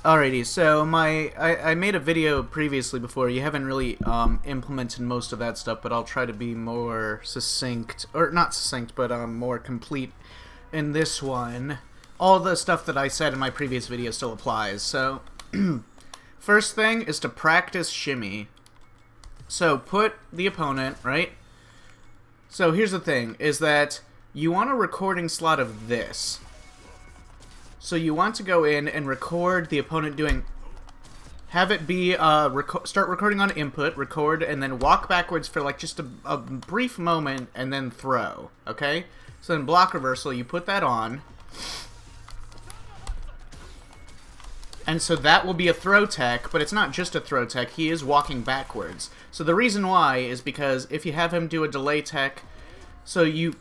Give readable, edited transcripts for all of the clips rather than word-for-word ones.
Alrighty, so I made a video previously before. You haven't really implemented most of that stuff, but I'll try to be more succinct, or not succinct, but more complete in this one. All the stuff that I said in my previous video still applies. So, first thing is to practice shimmy. So put the opponent, right? So here's the thing, is that you want a recording slot of this. So you want to go in and record the opponent doing... Have it be, start recording on input, record, and then walk backwards for like just a brief moment, and then throw, okay? So in block reversal, you put that on. And so that will be a throw tech, but it's not just a throw tech, he is walking backwards. So the reason why is because if you have him do a delay tech, so you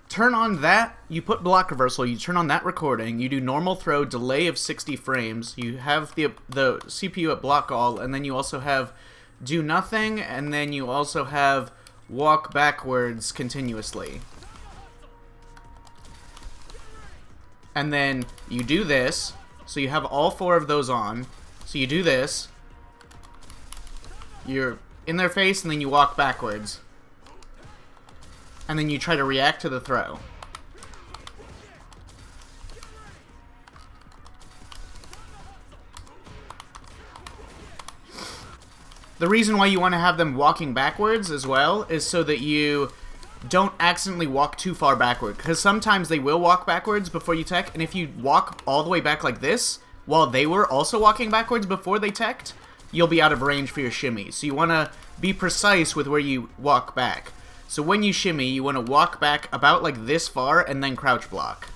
turn on that, you put block reversal, you turn on that recording, you do normal throw, delay of 60 frames, you have the CPU at block all, and then you also have do nothing, and then you also have walk backwards continuously. And then you do this, so you have all four of those on, so you do this, you're in their face, and then you walk backwards. And then you try to react to the throw. The reason why you want to have them walking backwards as well is so that you don't accidentally walk too far backward. Because sometimes they will walk backwards before you tech, and if you walk all the way back like this, while they were also walking backwards before they teched, you'll be out of range for your shimmy. So you want to be precise with where you walk back. So when you shimmy, you want to walk back about like this far and then crouch block.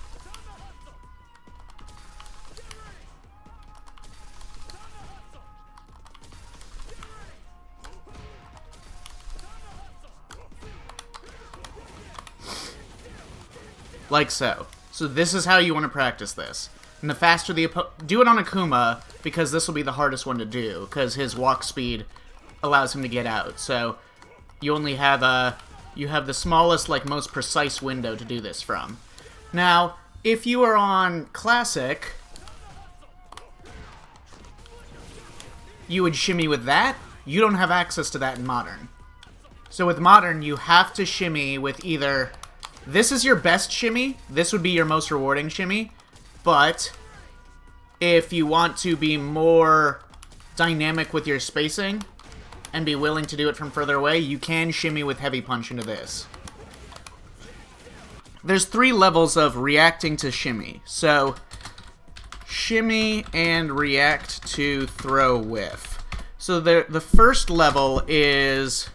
Like so. So this is how you want to practice this. And the faster the do it on Akuma, because this will be the hardest one to do, because his walk speed allows him to get out. So you only have you have the smallest, like, most precise window to do this from. Now, if you are on Classic, you would shimmy with that. You don't have access to that in Modern. So with Modern, you have to shimmy with either... This is your best shimmy. This would be your most rewarding shimmy. But if you want to be more dynamic with your spacing and be willing to do it from further away, you can shimmy with heavy punch into this. There's 3 levels of reacting to shimmy. So, shimmy and react to throw whiff. So the first level is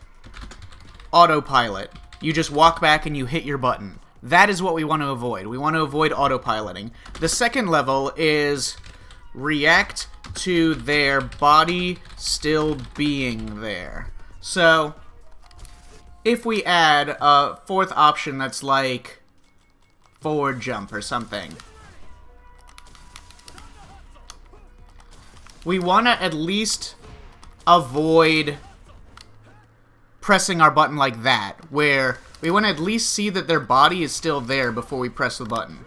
autopilot. You just walk back and you hit your button. That is what we want to avoid. We want to avoid autopiloting. The second level is react to their body still being there. So, if we add a 4th option that's like forward jump or something, we want to at least avoid pressing our button like that, where we want to at least see that their body is still there before we press the button.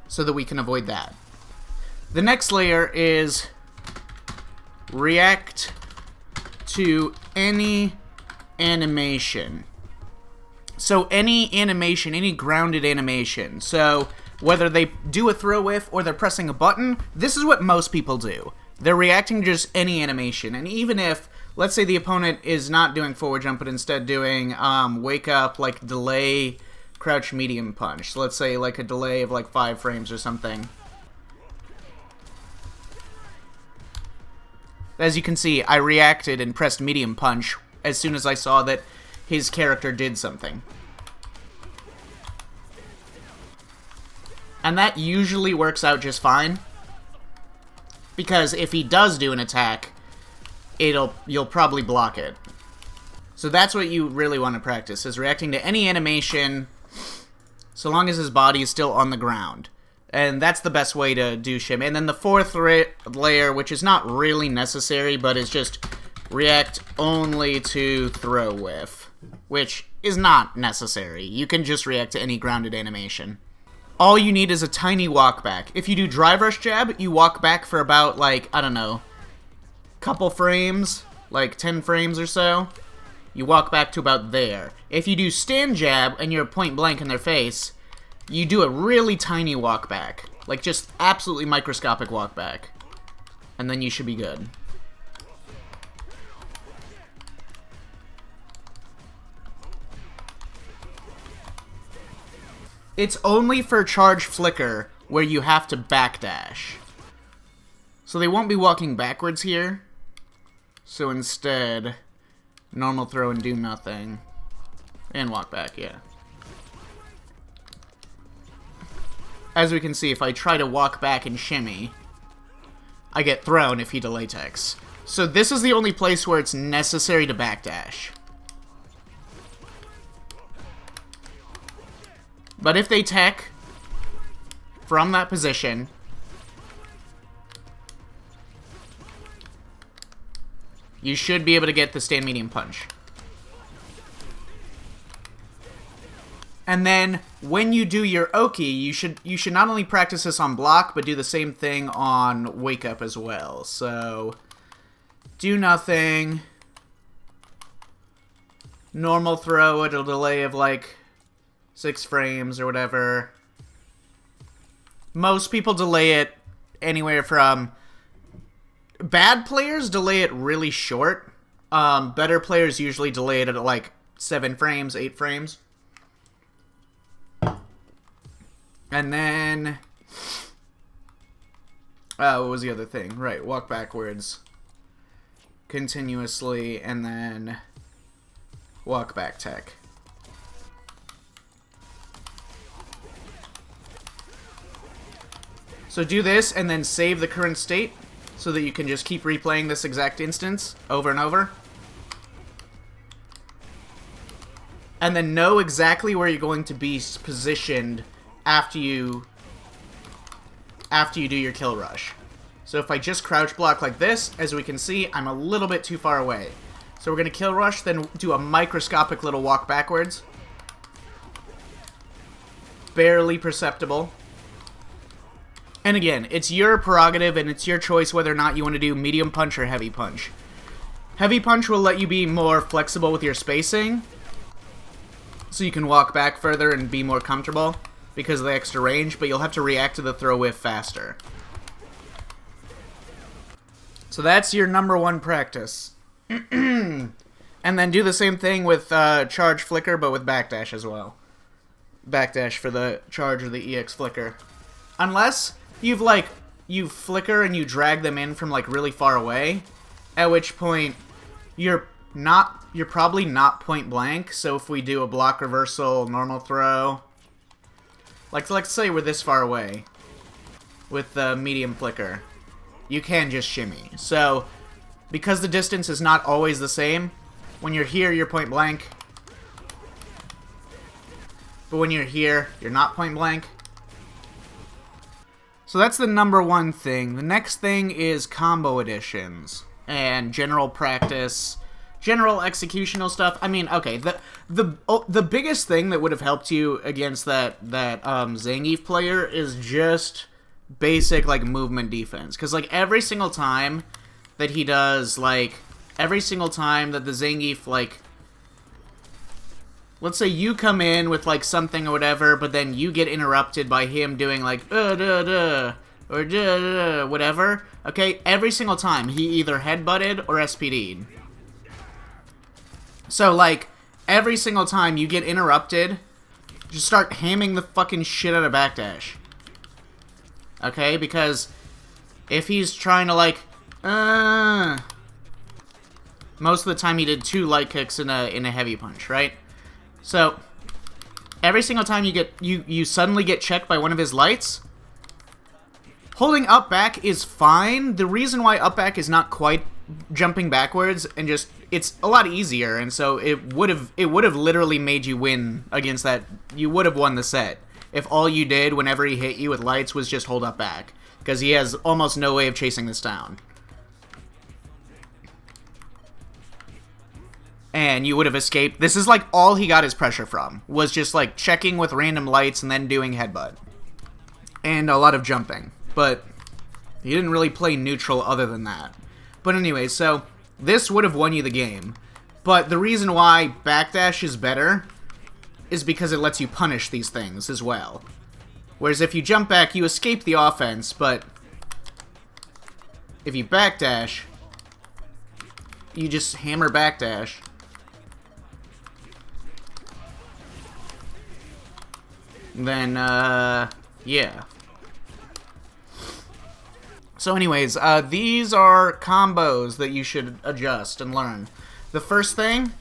So that we can avoid that. The next layer is react to any animation. So any animation, any grounded animation. So whether they do a throw whiff or they're pressing a button, this is what most people do. They're reacting to just any animation. And even if, let's say the opponent is not doing forward jump, but instead doing wake up, like delay, crouch medium punch. So let's say like a delay of like 5 frames or something. As you can see, I reacted and pressed medium punch as soon as I saw that his character did something. And that usually works out just fine. Because if he does do an attack, you'll probably block it. So that's what you really want to practice, is reacting to any animation so long as his body is still on the ground. And that's the best way to do shimmy. And then the 4th layer, which is not really necessary, but is just react only to throw whiff, which is not necessary. You can just react to any grounded animation. all you need is a tiny walk back. If you do drive rush jab, you walk back for about, like, I don't know, couple frames, like 10 frames or so. You walk back to about there. If you do stand jab and you're point blank in their face, you do a really tiny walk back. Like, just absolutely microscopic walk back. And then you should be good. It's only for charge flicker where you have to backdash. So they won't be walking backwards here. So instead, normal throw and do nothing. And walk back, yeah. As we can see, if I try to walk back and shimmy, I get thrown if he delay techs. So this is the only place where it's necessary to backdash. But if they tech from that position, you should be able to get the stand medium punch. And then when you do your Oki, you should not only practice this on block, but do the same thing on wake up as well. So do nothing. Normal throw at a delay of like 6 frames or whatever. Most people delay it anywhere from... Bad players delay it really short. Better players usually delay it at like 7 frames, 8 frames. And then... what was the other thing? Right, walk backwards continuously, and then walk back tech. So do this, and then save the current state, so that you can just keep replaying this exact instance over and over. And then know exactly where you're going to be positioned after you do your kill rush. So if I just crouch block like this, as we can see, I'm a little bit too far away. So we're going to kill rush, then do a microscopic little walk backwards. Barely perceptible. And again, it's your prerogative and it's your choice whether or not you want to do medium punch or heavy punch. Heavy punch will let you be more flexible with your spacing, so you can walk back further and be more comfortable because of the extra range, but you'll have to react to the throw whiff faster. So that's your #1 practice. And then do the same thing with charge flicker, but with backdash as well. Backdash for the charge or the EX flicker. Unless you flicker and you drag them in from like really far away, at which point you're probably not point blank. So if we do a block reversal, normal throw, like let's say we're this far away with the medium flicker, you can just shimmy. So because the distance is not always the same, when you're here, you're point blank. But when you're here, you're not point blank. So that's the #1 thing. The next thing is combo additions and general practice, general executional stuff. I mean, okay, the biggest thing that would have helped you against that Zangief player is just basic like movement defense, because like every single time that he does, like every single time that the Zangief, like, let's say you come in with, like, something or whatever, but then you get interrupted by him doing, like, or whatever, okay? Every single time, he either headbutted or SPD'd. So, like, every single time you get interrupted, just start hamming the fucking shit out of backdash. Okay? Because if he's trying to, like, most of the time he did 2 light kicks in a heavy punch, right? So, every single time you suddenly get checked by one of his lights, holding up back is fine. The reason why up back is not quite jumping backwards and just, it's a lot easier, and so it would have literally made you win against that. You would have won the set if all you did whenever he hit you with lights was just hold up back, because he has almost no way of chasing this down. And you would have escaped. This is like all he got his pressure from, was just like checking with random lights and then doing headbutt. and a lot of jumping. But he didn't really play neutral other than that. But anyway, so this would have won you the game. But the reason why backdash is better is because it lets you punish these things as well. Whereas if you jump back, you escape the offense, but if you backdash, you just hammer backdash. Then, yeah. So anyways, these are combos that you should adjust and learn. The first thing,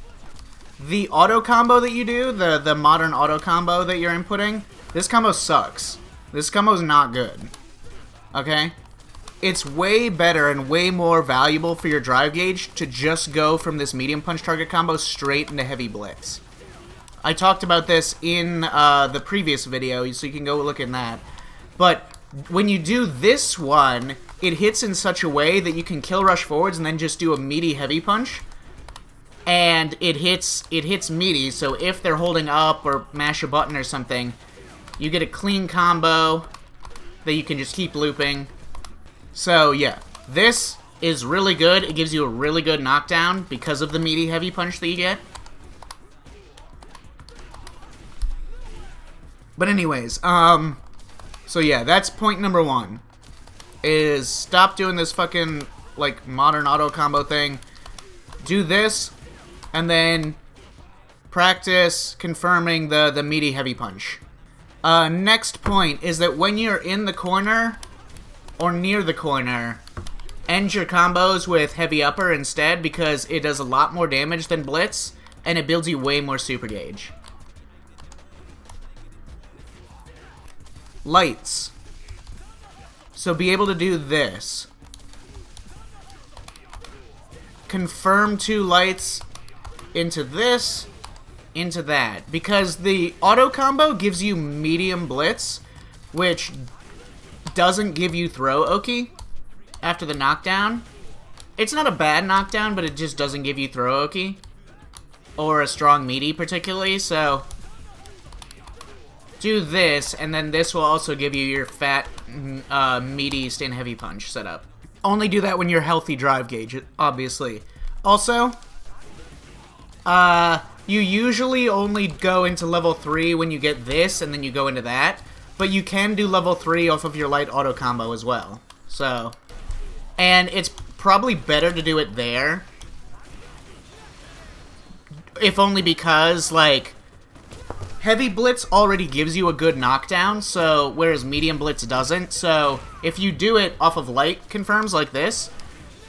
the auto combo that you do, the modern auto combo that you're inputting, this combo sucks. This combo is not good. Okay? It's way better and way more valuable for your drive gauge to just go from this medium punch target combo straight into heavy blitz. I talked about this in the previous video, so you can go look in that. But when you do this one, it hits in such a way that you can kill rush forwards and then just do a meaty heavy punch. And it hits meaty, so if they're holding up or mash a button or something, you get a clean combo that you can just keep looping. So yeah, this is really good. It gives you a really good knockdown because of the meaty heavy punch that you get. But anyways, so yeah, that's point number one. Is stop doing this fucking, like, modern auto combo thing. Do this, and then practice confirming the meaty heavy punch. Next point is that when you're in the corner, or near the corner, end your combos with heavy upper instead, because it does a lot more damage than blitz, and it builds you way more super gauge. Lights. So be able to do this. Confirm 2 lights into this, into that. Because the auto combo gives you medium blitz, which doesn't give you throw Oki after the knockdown. It's not a bad knockdown, but it just doesn't give you throw Oki. Or a strong meaty particularly, so do this, and then this will also give you your fat, meaty stand heavy punch setup. Only do that when you're healthy drive gauge, obviously. Also, you usually only go into level 3 when you get this, and then you go into that. But you can do level 3 off of your light auto combo as well. So, and it's probably better to do it there. If only because, like, heavy blitz already gives you a good knockdown, so whereas medium blitz doesn't. So if you do it off of light confirms like this,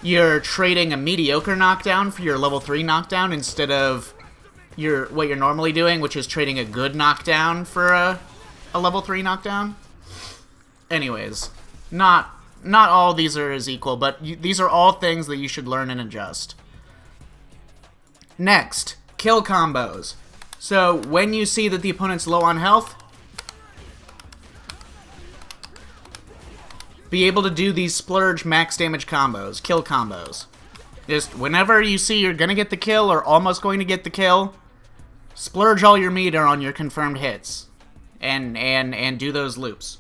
you're trading a mediocre knockdown for your level 3 knockdown instead of what you're normally doing, which is trading a good knockdown for a level 3 knockdown. Anyways, not all these are as equal, but these are all things that you should learn and adjust. Next, kill combos. So, when you see that the opponent's low on health, be able to do these splurge max damage combos, kill combos. Just whenever you see you're gonna get the kill or almost going to get the kill, splurge all your meter on your confirmed hits and do those loops.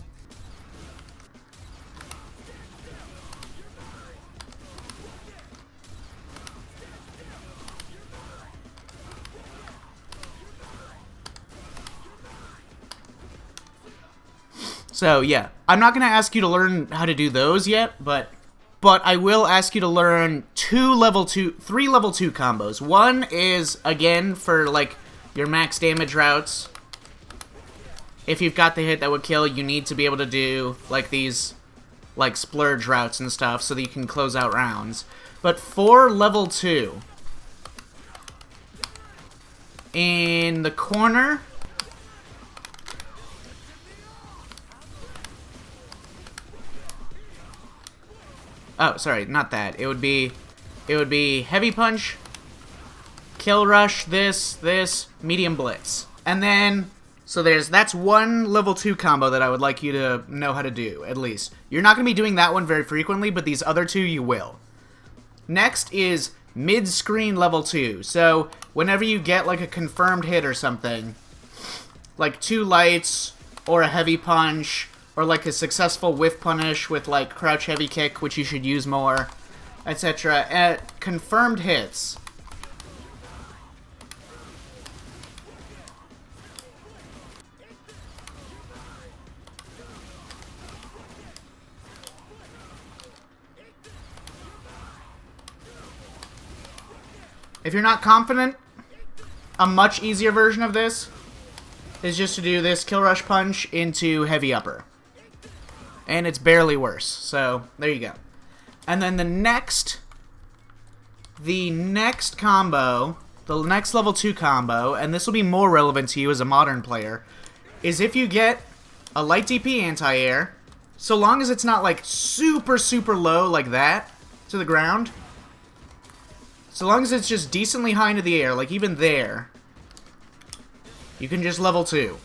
So, yeah, I'm not going to ask you to learn how to do those yet, but I will ask you to learn 3 level 2 combos. One is, again, for, like, your max damage routes. If you've got the hit that would kill, you need to be able to do, like, these, like, splurge routes and stuff so that you can close out rounds. But for level 2, in the corner, oh, sorry, not that. It would be heavy punch, kill rush, this, medium blitz. And then, so that's one level 2 combo that I would like you to know how to do, at least. You're not going to be doing that one very frequently, but these other 2 you will. Next is mid-screen level 2. So, whenever you get, like, a confirmed hit or something, like 2 lights, or a heavy punch, Or like a successful whiff punish with like crouch heavy kick, which you should use more, etc. At confirmed hits. If you're not confident, a much easier version of this is just to do this kill rush punch into heavy upper. And it's barely worse. So, there you go. And then the next combo, the next level 2 combo, and this will be more relevant to you as a modern player, is if you get a light DP anti-air, so long as it's not like super, super low like that to the ground, so long as it's just decently high into the air, like even there, you can just level 2.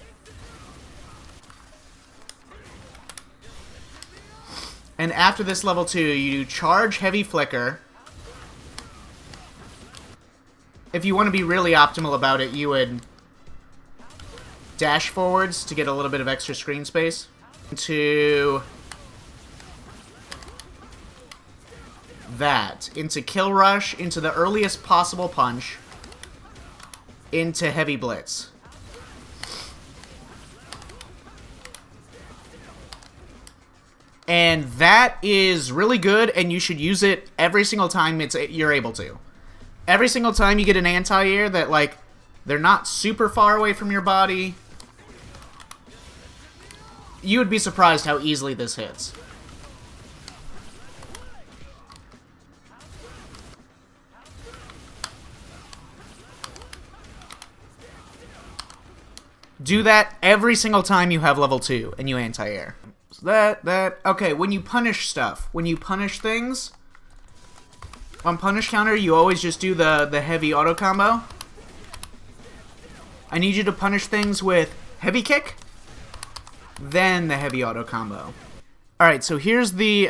And after this level 2, you do charge heavy flicker. If you want to be really optimal about it, you would dash forwards to get a little bit of extra screen space. Into that. Into kill rush, into the earliest possible punch, into heavy blitz. And that is really good, and you should use it every single time you're able to. Every single time you get an anti-air that, like, they're not super far away from your body, you would be surprised how easily this hits. Do that every single time you have level 2 and you anti-air. So okay, when you punish stuff, when you punish things, on punish counter, you always just do the heavy auto combo. I need you to punish things with heavy kick, then the heavy auto combo. Alright, so here's the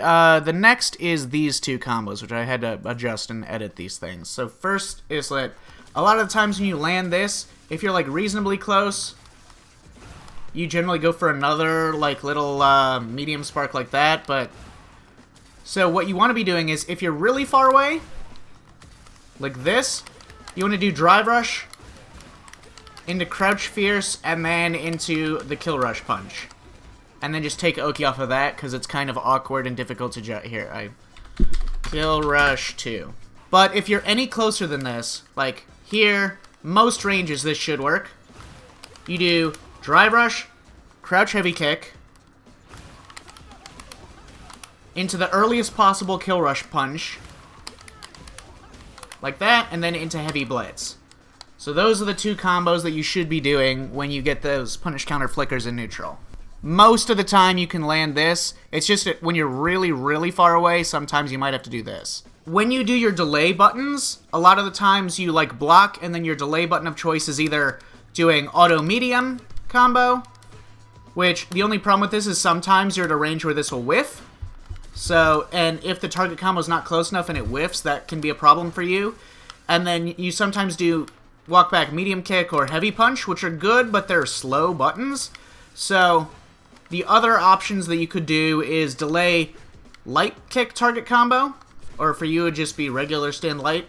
next is these two combos, which I had to adjust and edit these things. So first is that a lot of the times when you land this, if you're like reasonably close, you generally go for another, like, little, medium spark like that, but... So what you want to be doing is, if you're really far away, like this, you want to do drive rush, into crouch fierce, and then into the kill rush punch. And then just take Oki off of that, because it's kind of awkward and difficult to judge. Here, kill rush 2. But if you're any closer than this, like here, most ranges this should work. You do drive rush, crouch heavy kick, into the earliest possible kill rush punch, like that, and then into heavy blitz. So those are the two combos that you should be doing when you get those punish counter flickers in neutral. Most of the time you can land this. It's just that when you're really, really far away, sometimes you might have to do this. When you do your delay buttons, a lot of the times you like block, and then your delay button of choice is either doing auto medium combo, which the only problem with this is sometimes you're at a range where this will whiff. So, and if the target combo is not close enough and it whiffs, that can be a problem for you. And then you sometimes do walk back medium kick or heavy punch, which are good, but they're slow buttons. So the other options that you could do is delay light kick target combo, or for you it would just be regular stand light.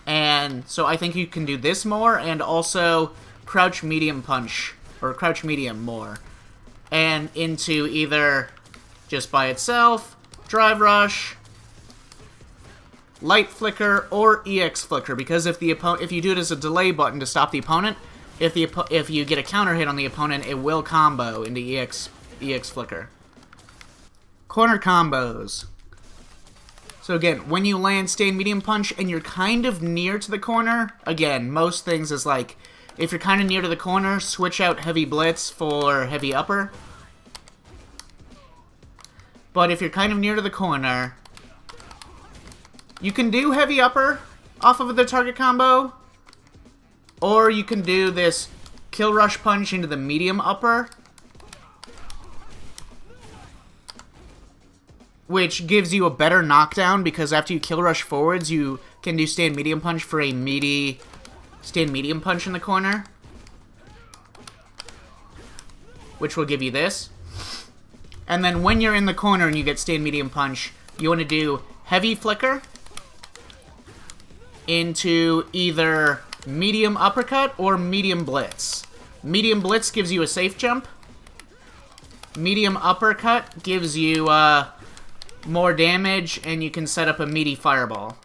And so I think you can do this more, and also crouch medium punch, or crouch medium more. And into either just by itself, drive rush, light flicker, or EX flicker, because if you do it as a delay button to stop the opponent, if you get a counter hit on the opponent, it will combo into EX flicker. Corner combos. So again, when you land stand medium punch and you're kind of near to the corner, again, most things is like, if you're kind of near to the corner, switch out heavy blitz for heavy upper. But if you're kind of near to the corner, you can do heavy upper off of the target combo, or you can do this kill rush punch into the medium upper, which gives you a better knockdown, because after you kill rush forwards, you can do stand medium punch for a meaty stand medium punch in the corner, which will give you this. And then when you're in the corner and you get stand medium punch, you want to do heavy flicker into either medium uppercut or medium blitz. Medium blitz gives you a safe jump. Medium uppercut gives you more damage, and you can set up a meaty fireball.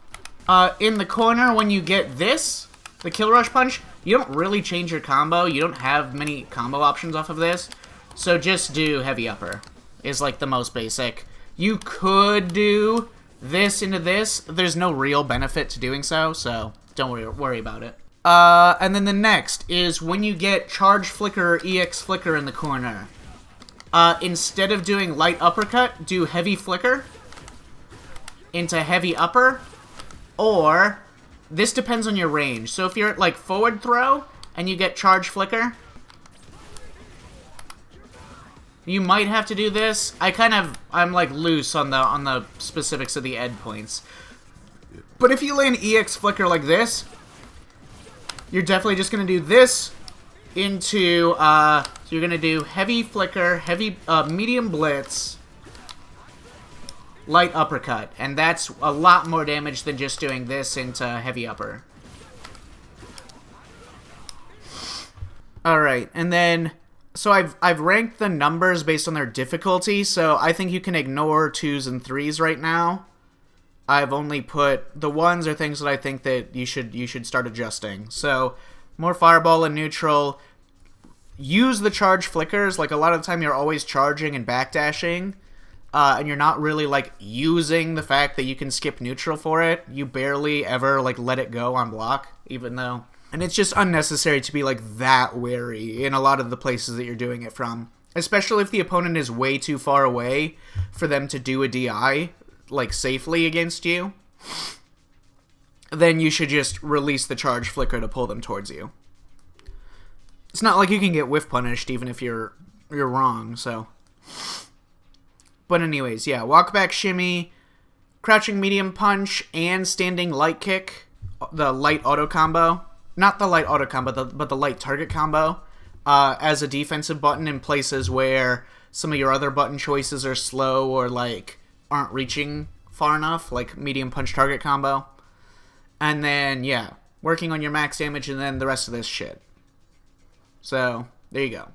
In the corner, when you get this, the kill rush punch, you don't really change your combo. You don't have many combo options off of this. So just do heavy upper is like the most basic. You could do this into this. There's no real benefit to doing so don't worry about it. And then the next is when you get charge flicker or EX flicker in the corner. Instead of doing light uppercut, do heavy flicker into heavy upper, or this depends on your range. So if you're at like forward throw and you get charge flicker, you might have to do this. I'm like loose on the specifics of the ed points. But if you land EX flicker like this, you're definitely just gonna do this into so you're gonna do heavy flicker, heavy medium blitz, light uppercut, and that's a lot more damage than just doing this into heavy upper. All right, and then so I've ranked the numbers based on their difficulty, so I think you can ignore 2s and 3s right now. I've only put the 1s are things that I think that you should start adjusting. So more fireball and neutral. Use the charge flickers. Like a lot of the time you're always charging and backdashing, and you're not really like using the fact that you can skip neutral for it. You barely ever like let it go on block, even though. And it's just unnecessary to be like that wary in a lot of the places that you're doing it from. Especially if the opponent is way too far away for them to do a DI like safely against you. Then you should just release the charge flicker to pull them towards you. It's not like you can get whiff punished even if you're wrong, so. But anyways, yeah, walk back shimmy, crouching medium punch, and standing light kick, the light auto combo. Not the light auto combo, but the light target combo, as a defensive button in places where some of your other button choices are slow or like aren't reaching far enough, like medium punch target combo. And then, yeah, working on your max damage and then the rest of this shit. So, there you go.